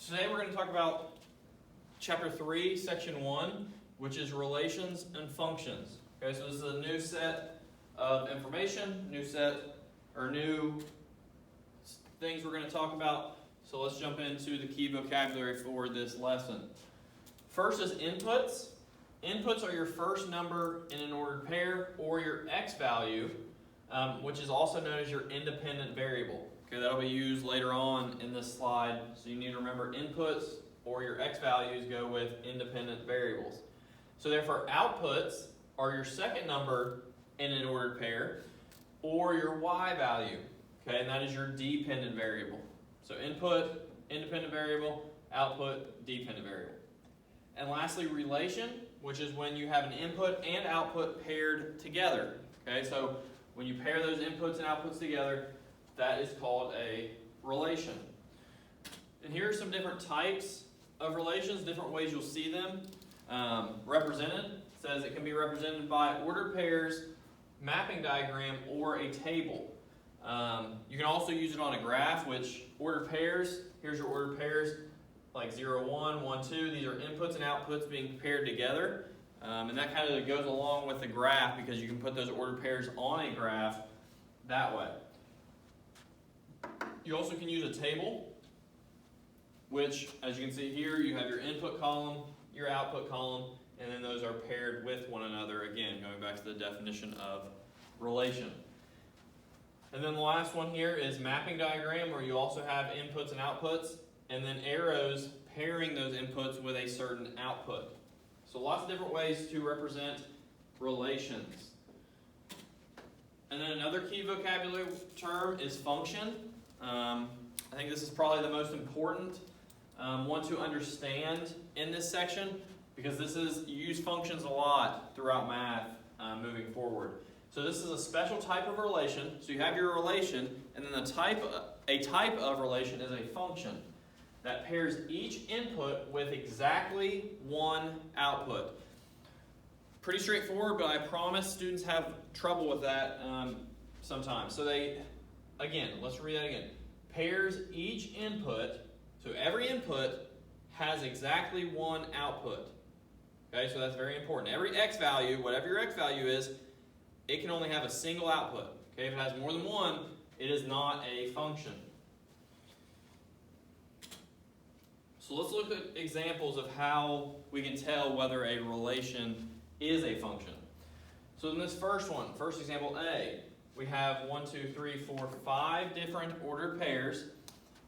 Today we're going to talk about Chapter 3, Section 1, which is relations and functions. Okay, so this is a new set of information, new things we're going to talk about. So let's jump into the key vocabulary for this lesson. First is inputs. Inputs are your first number in an ordered pair, or your x value, which is also known as your independent variable. Okay, that'll be used later on in this slide. So you need to remember inputs or your x values go with independent variables. So therefore, outputs are your second number in an ordered pair, or your y value. Okay, and that is your dependent variable. So input, independent variable, output, dependent variable. And lastly, relation, which is when you have an input and output paired together. Okay, so when you pair those inputs and outputs together, that is called a relation. And here are some different types of relations, different ways you'll see them represented. It says it can be represented by ordered pairs, mapping diagram, or a table. You can also use it on a graph, which ordered pairs, here's your ordered pairs, like 0, 1, 1, 2. These are inputs and outputs being paired together. And that kind of goes along with the graph because you can put those ordered pairs on a graph that way. You also can use a table, which, as you can see here, you have your input column, your output column, and then those are paired with one another, again, going back to the definition of relation. And then the last one here is mapping diagram, where you also have inputs and outputs, and then arrows pairing those inputs with a certain output. So lots of different ways to represent relations. And then another key vocabulary term is function. I think this is probably the most important one to understand in this section, because you use functions a lot throughout math moving forward. So this is a special type of relation. So you have your relation, and then a type of relation is a function that pairs each input with exactly one output. Pretty straightforward, but I promise students have trouble with that sometimes. So let's read that again. Pairs each input, so every input has exactly one output. Okay, so that's very important. Every x value, whatever your x value is, it can only have a single output. Okay, if it has more than one, it is not a function. So let's look at examples of how we can tell whether a relation is a function. So in this first example A, we have 1, 2, 3, 4, 5 different ordered pairs,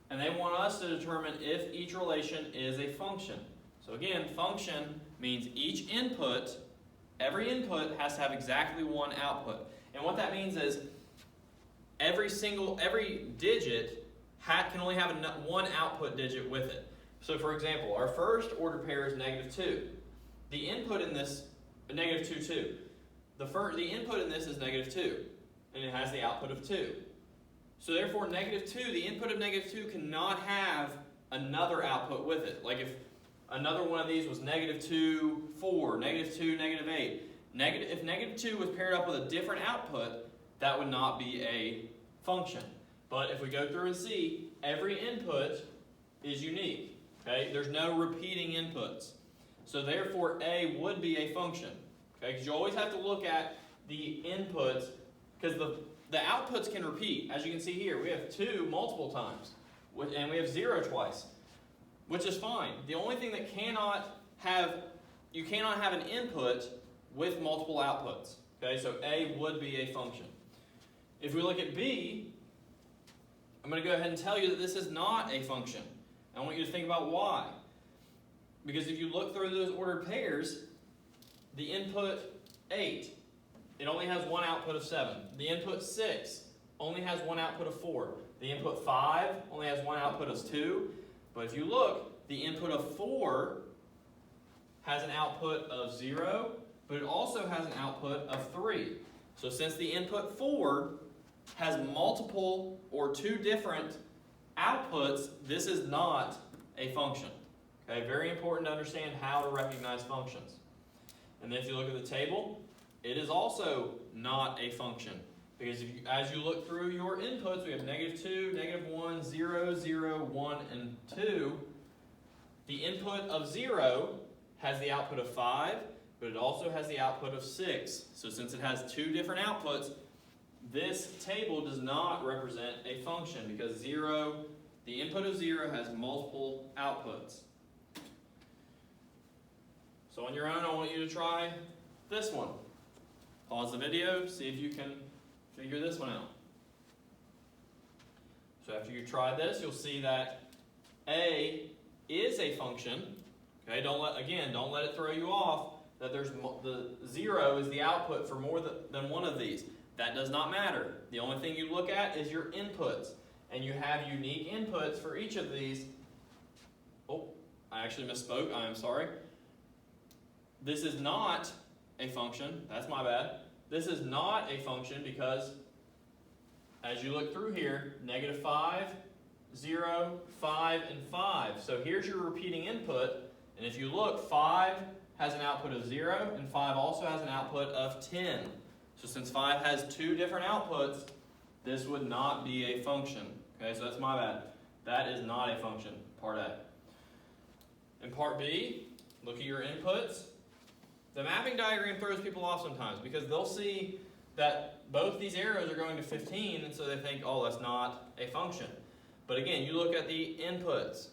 and they want us to determine if each relation is a function. So again, function means every input has to have exactly one output. And what that means is every digit can only have one output digit with it. So for example, our first ordered pair is -2. The input in this, -2, 2. The input in this is -2, and it has the output of 2. So therefore, -2, the input of -2 cannot have another output with it. Like if another one of these was -2, 4, -2, -8. If -2 was paired up with a different output, that would not be a function. But if we go through and see, every input is unique. Okay? There's no repeating inputs. So therefore, A would be a function. Okay? Because you always have to look at the inputs, because the outputs can repeat. As you can see here, we have 2 multiple times, and we have 0 twice, which is fine. The only thing that you cannot have an input with multiple outputs. Okay, so A would be a function. If we look at B, I'm going to go ahead and tell you that this is not a function. I want you to think about why. Because if you look through those ordered pairs, the input 8, it only has one output of 7. The input 6 only has one output of 4. The input 5 only has one output of 2. But if you look, the input of 4 has an output of 0, but it also has an output of 3. So since the input 4 has multiple or 2 different outputs, this is not a function. Okay, very important to understand how to recognize functions. And then if you look at the table, it is also not a function. Because as you look through your inputs, we have -2, -1, 0, 0, 1, and 2. The input of 0 has the output of 5, but it also has the output of 6. So since it has two different outputs, this table does not represent a function because the input of 0 has multiple outputs. So on your own, I want you to try this one. Pause the video, see if you can figure this one out. So after you try this, you'll see that A is a function. Okay, don't let it throw you off that the 0 is the output for more than one of these. That does not matter. The only thing you look at is your inputs. And you have unique inputs for each of these. Oh, I actually misspoke. I am sorry. This is not a function. That's my bad. This is not a function because as you look through here, -5, 0, 5, and 5. So here's your repeating input. And if you look, 5 has an output of 0, and 5 also has an output of 10. So since 5 has two different outputs, this would not be a function. Okay, so that's my bad. That is not a function, part A. In part B, look at your inputs. The mapping diagram throws people off sometimes because they'll see that both these arrows are going to 15, and so they think, oh, that's not a function. But again, you look at the inputs.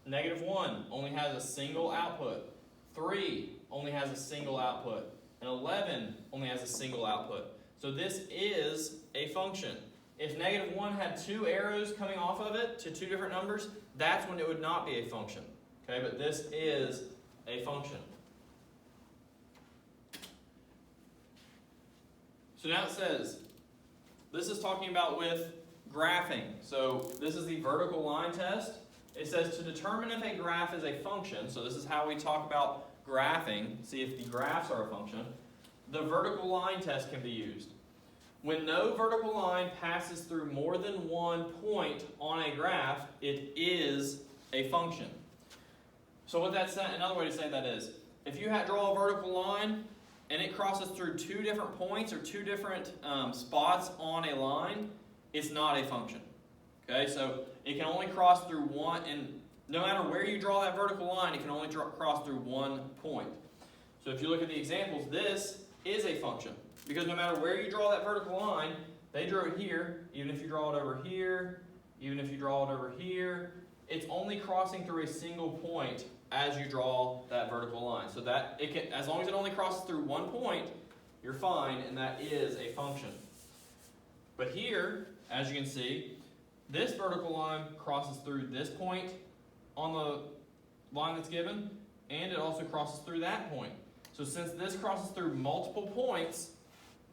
-1 only has a single output. 3 only has a single output. And 11 only has a single output. So this is a function. If -1 had two arrows coming off of it to two different numbers, that's when it would not be a function. Okay, but this is a function. So now it says, this is talking about with graphing. So this is the vertical line test. It says to determine if a graph is a function, so this is how we talk about graphing, see if the graphs are a function, the vertical line test can be used. When no vertical line passes through more than one point on a graph, it is a function. So what that's another way to say that is, if you draw a vertical line and it crosses through two different points or two different spots on a line, it's not a function. Okay, so it can only cross through one, and no matter where you draw that vertical line, it can only cross through one point. So if you look at the examples, this is a function. Because no matter where you draw that vertical line, they drew it here, even if you draw it over here, even if you draw it over here, it's only crossing through a single point as you draw that vertical line. So that it can, as long as it only crosses through one point, you're fine, and that is a function. But here, as you can see, this vertical line crosses through this point on the line that's given, and it also crosses through that point. So since this crosses through multiple points,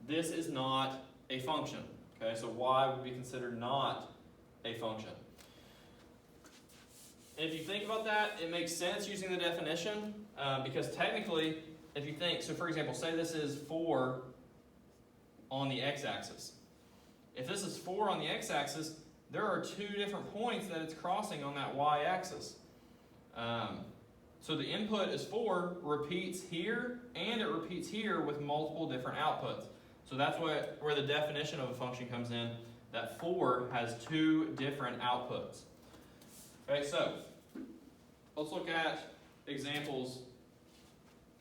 this is not a function. Okay, so y would be considered not a function. And if you think about that, it makes sense using the definition because technically, if you think, so for example, say this is 4 on the x-axis. If this is 4 on the x-axis, there are two different points that it's crossing on that y-axis. So the input is 4, repeats here, and it repeats here with multiple different outputs. So that's where the definition of a function comes in, that 4 has two different outputs. Okay, so let's look at examples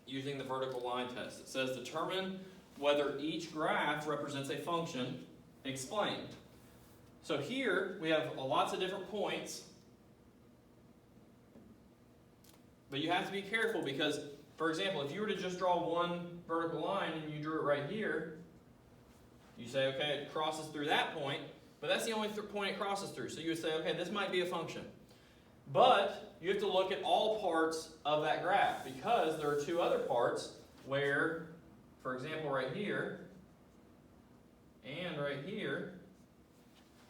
using the vertical line test. It says determine whether each graph represents a function, explain. So here we have lots of different points, but you have to be careful because, for example, if you were to just draw one vertical line and you drew it right here, you say, okay, it crosses through that point, but that's the only point it crosses through. So you would say, okay, this might be a function. But you have to look at all parts of that graph because there are two other parts where, for example, right here and right here,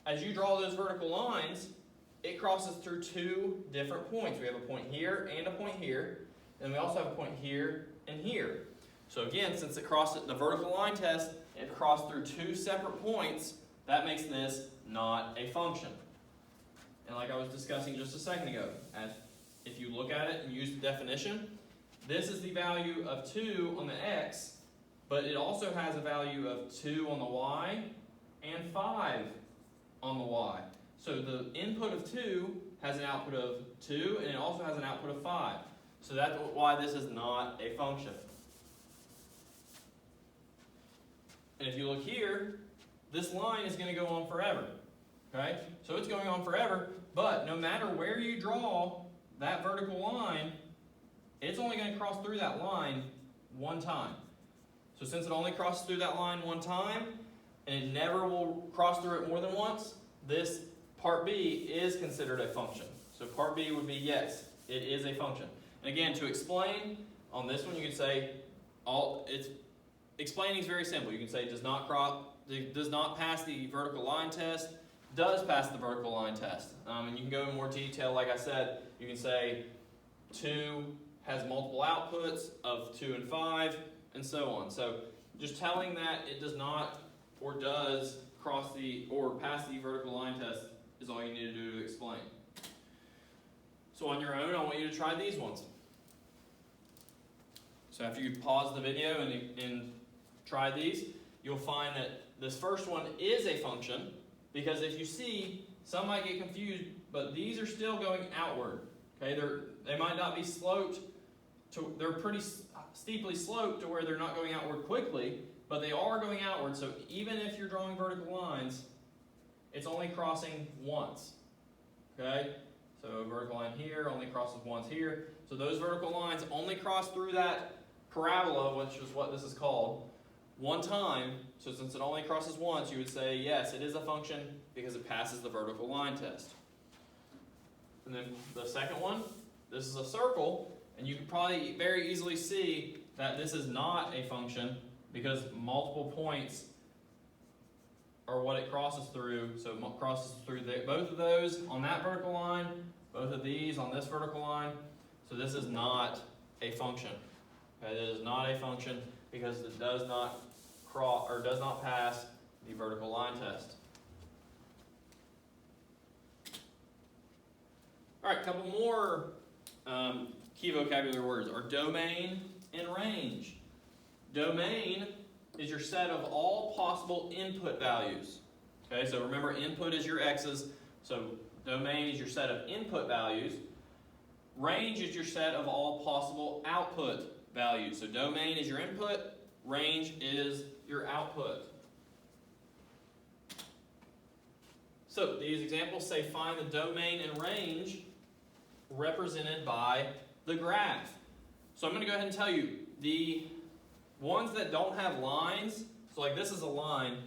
as you draw those vertical lines, it crosses through two different points. We have a point here and a point here, and we also have a point here and here. So again, since it crossed the vertical line test, it crossed through two separate points, that makes this not a function. And like I was discussing just a second ago, if you look at it and use the definition, this is the value of 2 on the x, but it also has a value of 2 on the y and 5 on the y. So the input of 2 has an output of 2, and it also has an output of 5. So that's why this is not a function. And if you look here, this line is going to go on forever. Okay? So it's going on forever, but no matter where you draw that vertical line, it's only going to cross through that line one time. So since it only crosses through that line one time, and it never will cross through it more than once, this part B is considered a function. So part B would be yes, it is a function. And again, to explain on this one, you can say explaining is very simple. You can say does not pass the vertical line test, does pass the vertical line test. And you can go in more detail. Like I said, you can say 2 has multiple outputs of 2 and 5, and so on. So just telling that it does not or does pass the vertical line test is all you need to do to explain. So on your own, I want you to try these ones. So after you pause the video and try these, you'll find that this first one is a function, because if you see, some might get confused, but these are still going outward. Okay, they might not be sloped they're pretty steeply sloped to where they're not going outward quickly, but they are going outward. So even if you're drawing vertical lines, it's only crossing once. Okay, so vertical line here only crosses once here. So those vertical lines only cross through that parabola, which is what this is called, one time. So since it only crosses once, you would say yes, it is a function because it passes the vertical line test. And then the second one, this is a circle, and you can probably very easily see that this is not a function because multiple points are what it crosses through. So it crosses through both of those on that vertical line, both of these on this vertical line. So this is not a function. Okay, it is not a function because it does not pass the vertical line test. All right, a couple more key vocabulary words are domain and range. Domain is your set of all possible input values. Okay, so remember input is your x's, so domain is your set of input values. Range is your set of all possible output values. So domain is your input, range is your output. So these examples say find the domain and range represented by the graph. So I'm going to go ahead and tell you, the ones that don't have lines, so like this is a line,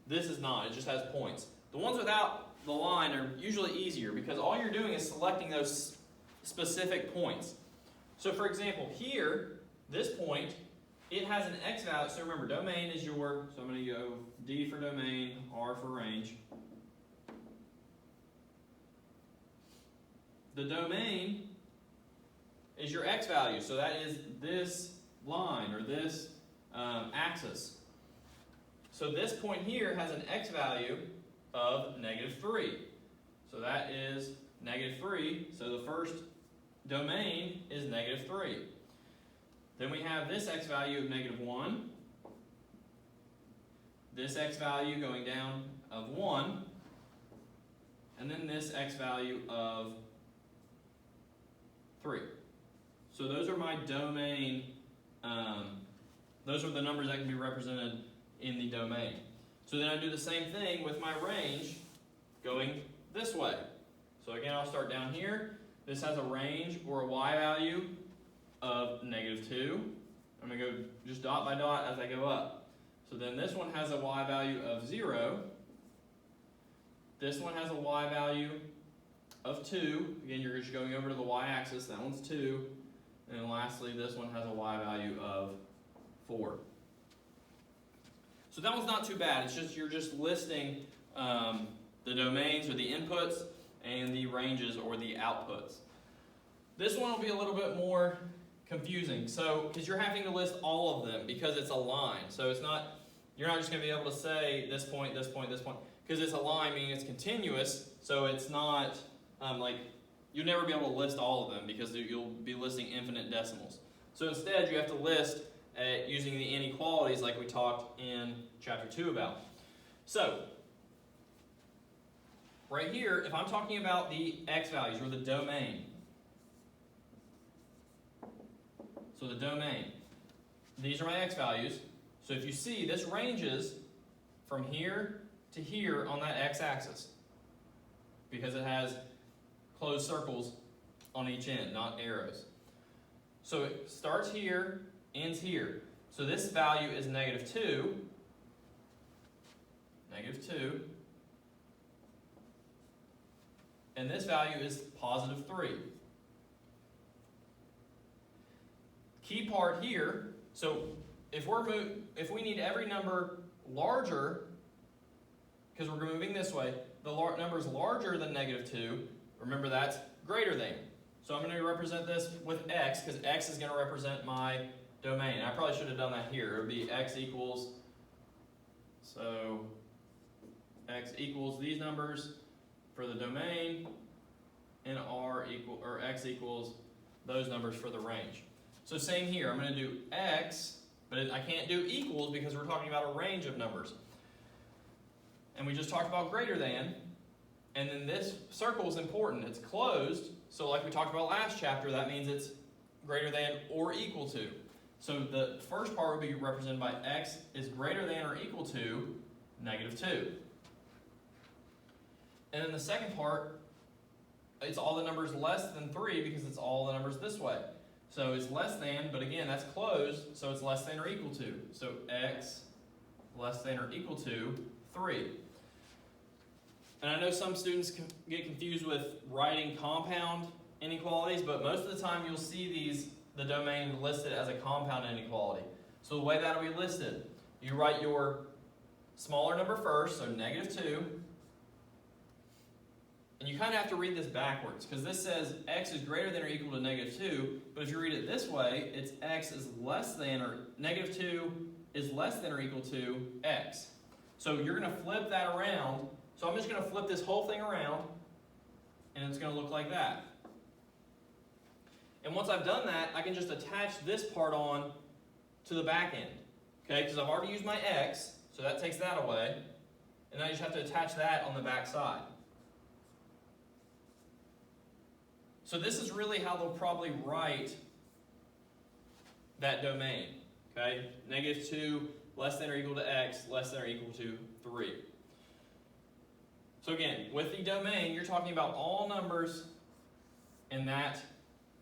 this is not, it just has points. The ones without the line are usually easier because all you're doing is selecting those specific points. So for example, here, this point, it has an x value. So remember, domain is so I'm going to go D for domain, R for range. The domain is your x value, so that is this line or this axis. So this point here has an x value of -3. So that is -3, so the first domain is -3. Then we have this x value of -1, this x value going down of 1, and then this x value of 3. So those are my domain, those are the numbers that can be represented in the domain. So then I do the same thing with my range going this way. So again, I'll start down here. This has a range or a y value of -2. I'm going to go just dot by dot as I go up. So then this one has a y value of 0. This one has a y value of 2. Again, you're just going over to the y-axis. That one's 2. And then lastly, this one has a y value of 4. So that one's not too bad. It's just you're just listing the domains or the inputs and the ranges or the outputs. This one will be a little bit more confusing. So because you're having to list all of them because it's a line. So it's not, you're not just going to be able to say this point, this point, this point. Because it's a line, meaning it's continuous. So it's not like you'll never be able to list all of them because you'll be listing infinite decimals. So instead, you have to list using the inequalities like we talked in chapter 2 about. So right here, if I'm talking about the x values or the domain, so the domain, these are my x values. So if you see, this ranges from here to here on that x-axis because it has closed circles on each end, not arrows. So it starts here, ends here. So this value is -2, and this value is +3. Key part here, so if we need every number larger, because we're moving this way, the number is larger than -2, remember that's greater than. So I'm going to represent this with x, because x is going to represent my domain. I probably should have done that here. It would be x equals, so x equals these numbers for the domain, and x equals those numbers for the range. So same here, I'm going to do x, but I can't do equals because we're talking about a range of numbers. And we just talked about greater than, and then this circle is important. It's closed, so like we talked about last chapter, that means it's greater than or equal to. So the first part would be represented by x is greater than or equal to -2. And then the second part, it's all the numbers less than 3 because it's all the numbers this way. So it's less than, but again, that's closed, so it's less than or equal to. So x less than or equal to 3. And I know some students get confused with writing compound inequalities, but most of the time you'll see the domain listed as a compound inequality. So the way that will be listed, you write your smaller number first, so -2. And you kind of have to read this backwards, because this says x is greater than or equal to -2, but if you read it this way, it's x is less than, or -2 is less than or equal to x. So you're going to flip that around. So I'm just going to flip this whole thing around, and it's going to look like that. And once I've done that, I can just attach this part on to the back end, okay? Because I've already used my x, so that takes that away, and I just have to attach that on the back side. So this is really how they'll probably write that domain, okay? -2 less than or equal to x less than or equal to 3. So again, with the domain, you're talking about all numbers in that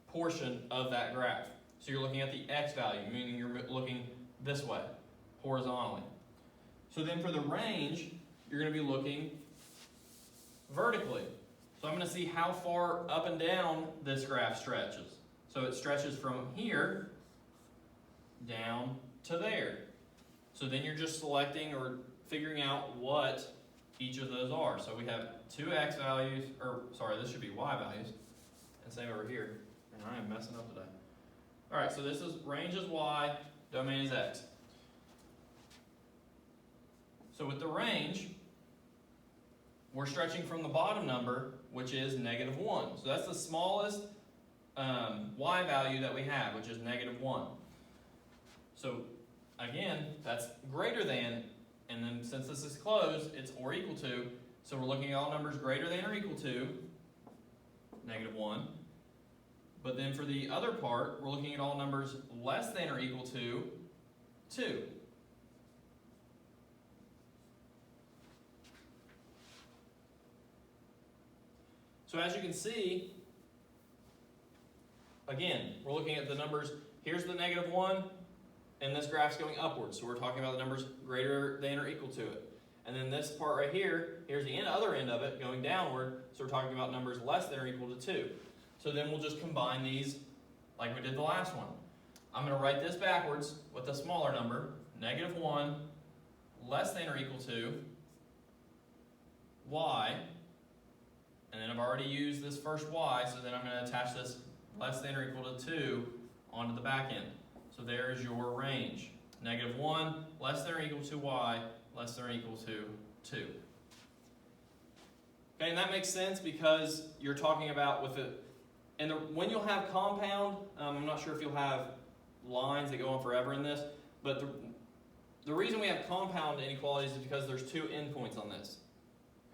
portion of that graph. So you're looking at the x value, meaning you're looking this way, horizontally. So then for the range, you're going to be looking vertically. So I'm going to see how far up and down this graph stretches. So it stretches from here down to there. So then you're just selecting or figuring out what each of those are. So we have two x values, or sorry, this should be y values. And same over here. And I am messing up today. All right, so this is range is y, domain is x. So with the range, we're stretching from the bottom number, which is -1. So that's the smallest y value that we have, which is -1. So again, that's greater than, and then since this is closed, it's or equal to. So we're looking at all numbers greater than or equal to -1. But then for the other part, we're looking at all numbers less than or equal to 2. So as you can see, again, we're looking at the numbers, here's the -1, and this graph's going upwards. So we're talking about the numbers greater than or equal to it. And then this part right here, here's the other end of it going downward. So we're talking about numbers less than or equal to 2. So then we'll just combine these like we did the last one. I'm going to write this backwards with a smaller number, -1 less than or equal to y. And then I've already used this first y, so then I'm going to attach this less than or equal to 2 onto the back end. So there's your range. -1 less than or equal to y less than or equal to 2. Okay, and that makes sense because you're talking about with it. And when you'll have compound, I'm not sure if you'll have lines that go on forever in this, but the reason we have compound inequalities is because there's two endpoints on this.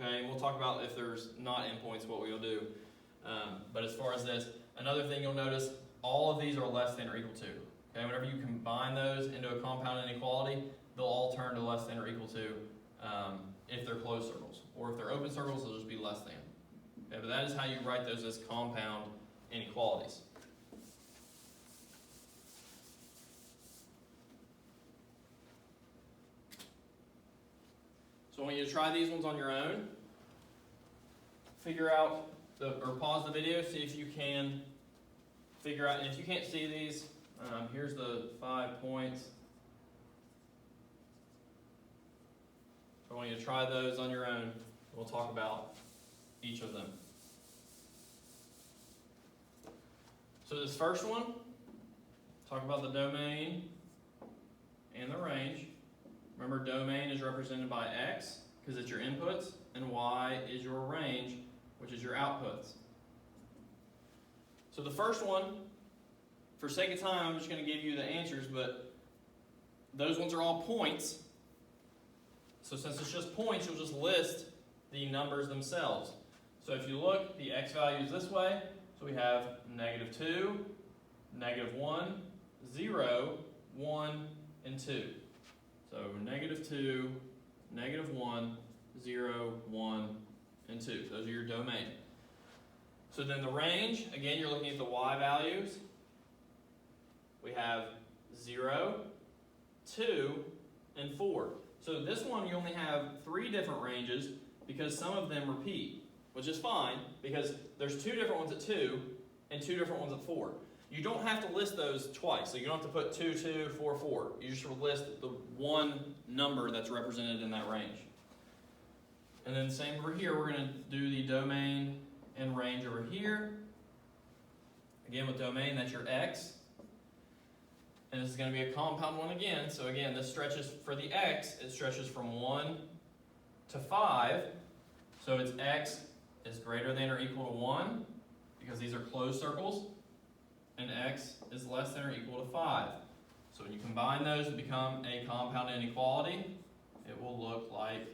Okay, and we'll talk about if there's not endpoints, what we'll do. But as far as this, another thing you'll notice, all of these are less than or equal to. Okay, whenever you combine those into a compound inequality, they'll all turn to less than or equal to if they're closed circles. Or if they're open circles, they'll just be less than. Okay, but that is how you write those as compound inequalities. So I want you to try these ones on your own. Figure out, or pause the video, see if you can figure out, and if you can't see these, here's the 5 points. So I want you to try those on your own. We'll talk about each of them. So this first one, talk about the domain and the range. Remember, domain is represented by x, because it's your inputs, and y is your range, which is your outputs. So the first one, for sake of time, I'm just going to give you the answers, but those ones are all points. So since it's just points, you'll just list the numbers themselves. So if you look, the x value is this way. So we have -2, -1, 0, 1, and 2. So -2, -1, 0, 1, and 2. Those are your domain. So then the range, again, you're looking at the y values. We have 0, 2, and 4. So this one you only have 3 different ranges because some of them repeat, which is fine because there's 2 different ones at 2 and 2 different ones at 4. You don't have to list those twice, so you don't have to put 2, 2, 4, 4. You just list the one number that's represented in that range. And then same over here, we're going to do the domain and range over here. Again, with domain, that's your x. And this is going to be a compound one again. So again, this stretches for the x, it stretches from 1 to 5. So it's x is greater than or equal to 1, because these are closed circles. And x is less than or equal to 5. So when you combine those to become a compound inequality, it will look like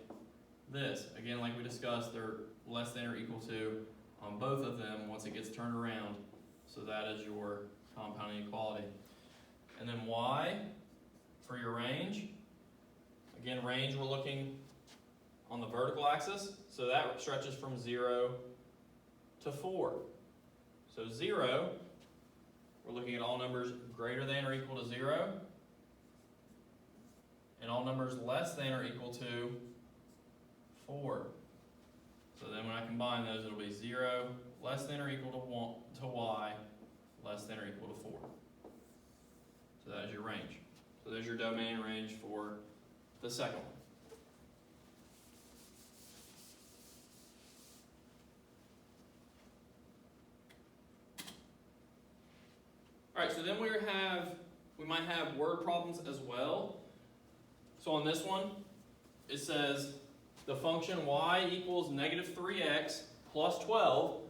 this. Again, like we discussed, they're less than or equal to on both of them once it gets turned around. So that is your compound inequality. And then y for your range. Again, range we're looking on the vertical axis. So that stretches from 0 to 4. So 0, we're looking at all numbers greater than or equal to 0, and all numbers less than or equal to 4. So then when I combine those, it'll be 0, less than or equal to y, less than or equal to 4. So that is your range. So there's your domain range for the second one. All right, so then we might have word problems as well. So on this one, it says the function y equals -3x plus 12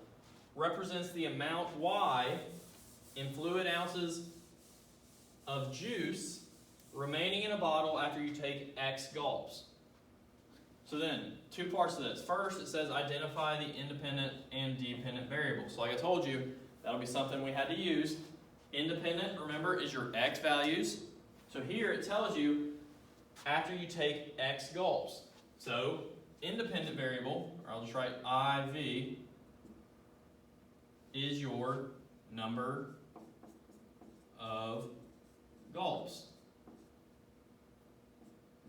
represents the amount y in fluid ounces of juice remaining in a bottle after you take x gulps. So then, 2 parts to this. First, it says identify the independent and dependent variables. So like I told you, that'll be something we had to use. Independent, remember, is your x values. So here it tells you after you take x gulps. So independent variable, or I'll just write IV, is your number of gulps.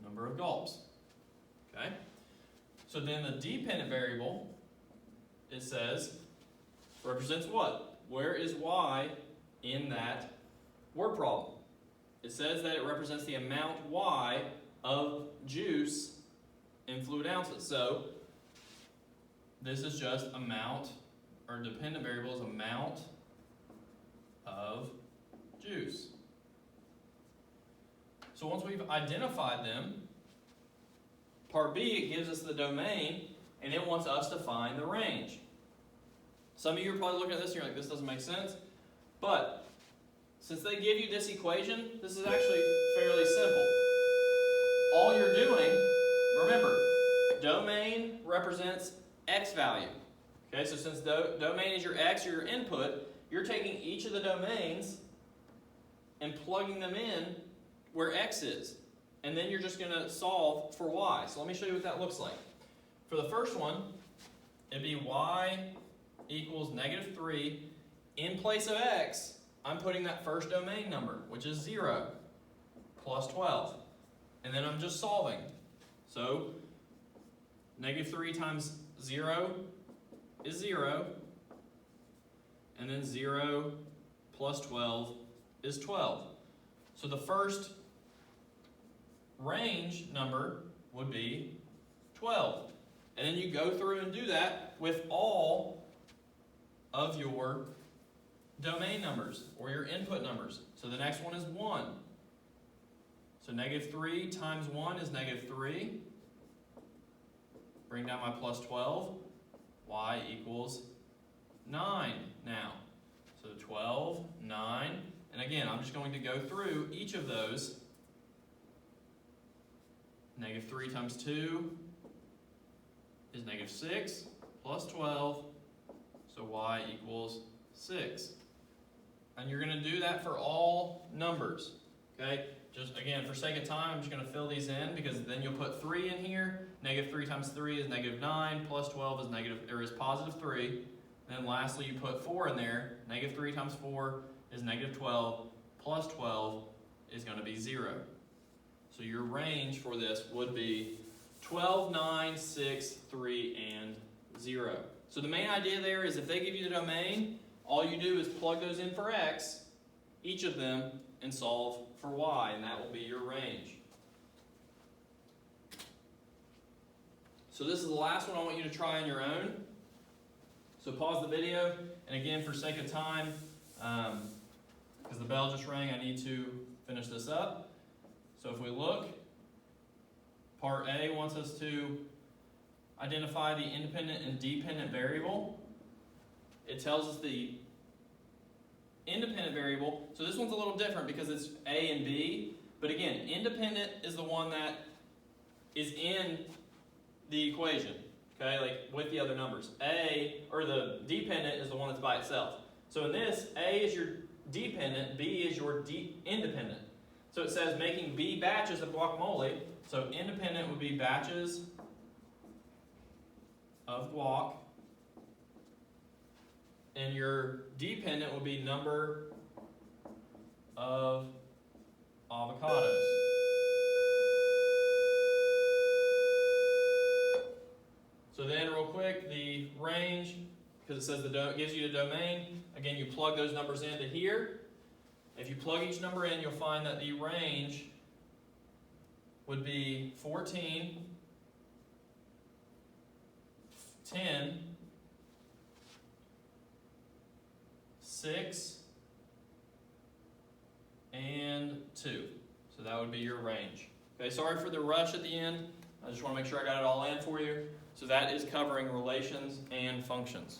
Number of gulps. Okay? So then the dependent variable, it says, represents what? Where is y in that word problem? It says that it represents the amount y of juice in fluid ounces. So this is just amount, or dependent variable is amount of juice. So once we've identified them, part B, it gives us the domain, and it wants us to find the range. Some of you are probably looking at this and you're like, this doesn't make sense. But since they give you this equation, this is actually fairly simple. All you're doing, remember, domain represents x value. Okay, so since domain is your x, your input, you're taking each of the domains and plugging them in where x is. And then you're just going to solve for y. So let me show you what that looks like. For the first one, it'd be y equals -3. In place of x, I'm putting that first domain number, which is 0, plus 12. And then I'm just solving. So -3 times 0 is 0. And then 0 plus 12 is 12. So the first range number would be 12. And then you go through and do that with all of your domain numbers or your input numbers. So the next one is 1. So -3 times 1 is -3. Bring down my plus 12. Y equals 9 now. So 12, 9. And again, I'm just going to go through each of those. -3 times 2 is -6 plus 12. So y equals 6. And you're going to do that for all numbers. Okay? Just again, for sake of time, I'm just going to fill these in because then you'll put 3 in here. -3 times 3 is -9 plus 12 is positive 3. And then lastly, you put 4 in there. -3 times 4 is -12 plus 12 is going to be 0. So your range for this would be 12, 9, 6, 3, and 0. So the main idea there is if they give you the domain, all you do is plug those in for x, each of them, and solve for y, and that will be your range. So this is the last one I want you to try on your own. So pause the video, and again, for sake of time, because the bell just rang, I need to finish this up. So if we look, part A wants us to identify the independent and dependent variable. It tells us the independent variable. So this one's a little different because it's A and B. But again, independent is the one that is in the equation. Okay, like with the other numbers. The dependent is the one that's by itself. So in this, A is your dependent, B is your independent. So it says making B batches of guacamole. So independent would be batches of guac. And your dependent would be number of avocados. So then real quick, the range, because it says it gives you the domain, again you plug those numbers into here. If you plug each number in, you'll find that the range would be 14, 10, 6, and 2. So that would be your range. Okay, sorry for the rush at the end. I just want to make sure I got it all in for you. So that is covering relations and functions.